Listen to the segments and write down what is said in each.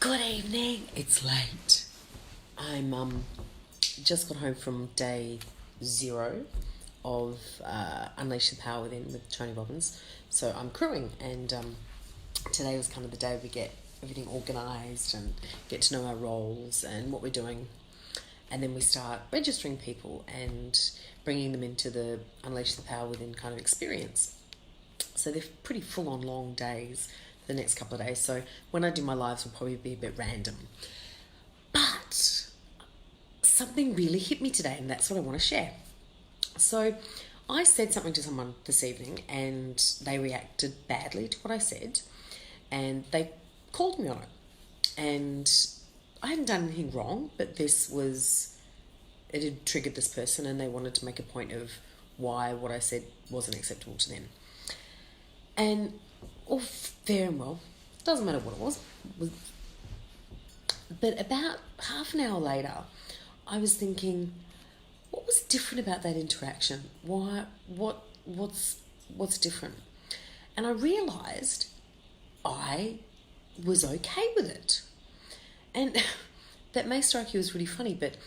Good evening. It's late. I'm just got home from day 0 of Unleash the Power Within with Tony Robbins. So I'm crewing, and today was kind of the day we get everything organised and get to know our roles and what we're doing, and then we start registering people and bringing them into the Unleash the Power Within kind of experience. So they're pretty full-on long days for the next couple of days. So when I do my lives, will probably be a bit random. But something really hit me today, and that's what I want to share. So I said something to someone this evening, and they reacted badly to what I said, and they called me on it. And I hadn't done anything wrong, but it had triggered this person, and they wanted to make a point of why what I said wasn't acceptable to them. And all fair and well, doesn't matter what it was. But about half an hour later, I was thinking, what was different about that interaction? What's different? And I realised I was okay with it. And that may strike you as really funny, but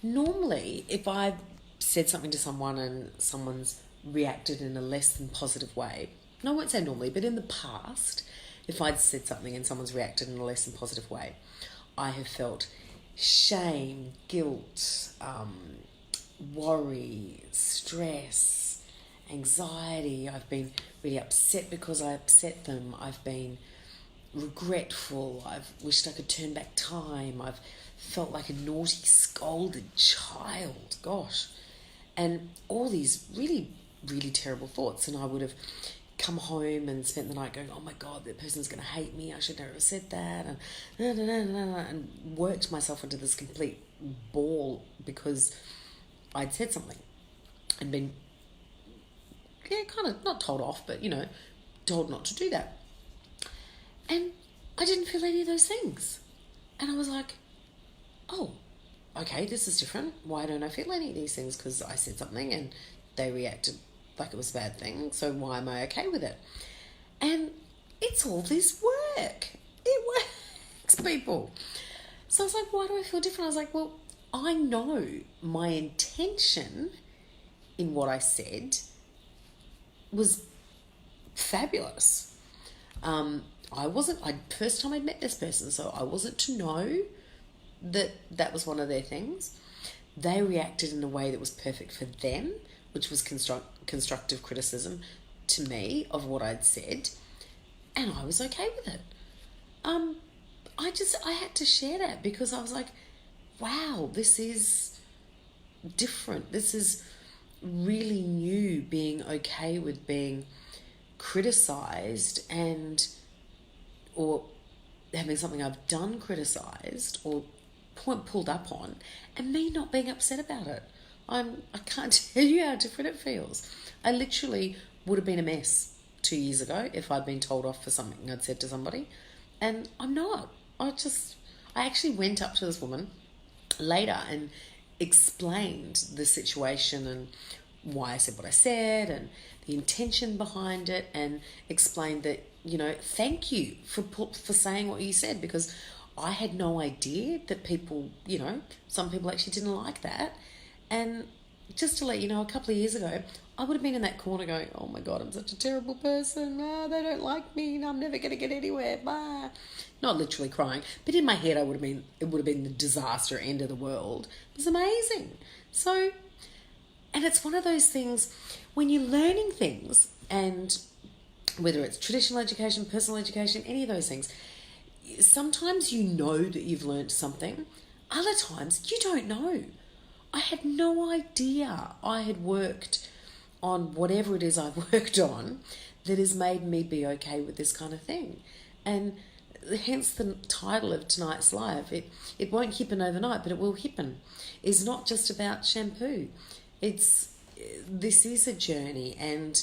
normally if I said something to someone and someone's reacted in a less than positive way, and I won't say normally, but in the past, if I'd said something and someone's reacted in a less than positive way, I have felt shame, guilt, worry, stress, anxiety. I've been really upset because I upset them. I've been regretful. I've wished I could turn back time. I've felt like a naughty, scolded child. Gosh. And all these really, really terrible thoughts. And I would have come home and spent the night going, oh my God, that person's going to hate me. I should never have said that. And worked myself into this complete ball because I'd said something and been, kind of not told off, but, told not to do that. And I didn't feel any of those things. And I was like, oh, okay, this is different. Why don't I feel any of these things? Because I said something and they reacted like it was a bad thing. So why am I okay with it? And it's all this work. It works, people. So I was like, why do I feel different? I was like, well, I know my intention in what I said was fabulous. First time I'd met this person, so I wasn't to know that was one of their things. They reacted in a way that was perfect for them, which was constructive criticism to me of what I'd said, and I was okay with it. I had to share that because I was like, wow, this is different. This is really new, being okay with being criticised or having something I've done criticised or pulled up on, and me not being upset about it. I can't tell you how different it feels. I literally would have been a mess 2 years ago if I'd been told off for something I'd said to somebody, and I'm not. I actually went up to this woman later and explained the situation and why I said what I said and the intention behind it, and explained that, thank you for saying what you said, because I had no idea that people, some people actually didn't like that. And just to let you know, a couple of years ago, I would have been in that corner going, oh my God, I'm such a terrible person. They don't like me. I'm never going to get anywhere. Bye. Not literally crying, but in my head, it would have been the disaster, end of the world. It was amazing. So, and it's one of those things when you're learning things, and whether it's traditional education, personal education, any of those things, sometimes you know that you've learned something. Other times you don't know. I had no idea I had worked on whatever it is I've worked on that has made me be okay with this kind of thing. And hence the title of tonight's live, it won't happen overnight, but it will happen, is not just about shampoo. This is a journey, and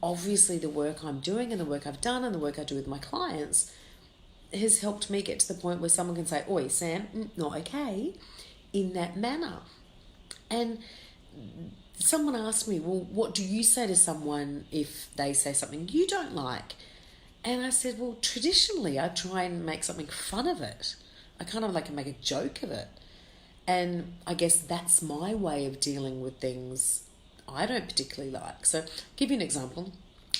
obviously the work I'm doing and the work I've done and the work I do with my clients has helped me get to the point where someone can say, oi, Sam, not okay, in that manner. And someone asked me, well, what do you say to someone if they say something you don't like? And I said, well, traditionally I try and make something fun of it. I kind of like make a joke of it. And I guess that's my way of dealing with things I don't particularly like. So, I'll give you an example.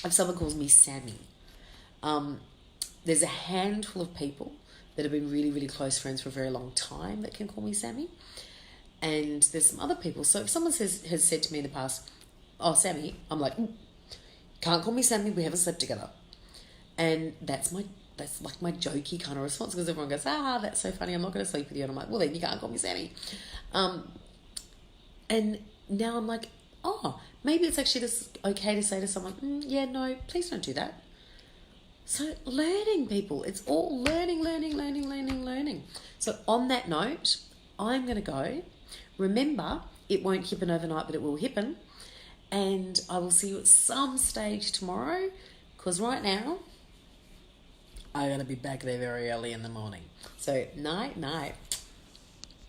If someone calls me Sammy, there's a handful of people that have been really, really close friends for a very long time that can call me Sammy. And there's some other people. So if someone has said to me in the past, oh, Sammy, I'm like, can't call me Sammy, we haven't slept together. And that's like my jokey kind of response, because everyone goes, that's so funny, I'm not going to sleep with you. And I'm like, well, then you can't call me Sammy. And now I'm like, oh, maybe it's actually just okay to say to someone, yeah, no, please don't do that. So learning, people, it's all learning. So on that note, I'm going to go. Remember, it won't happen overnight, but it will happen. And I will see you at some stage tomorrow, because right now, I'm going to be back there very early in the morning. So night.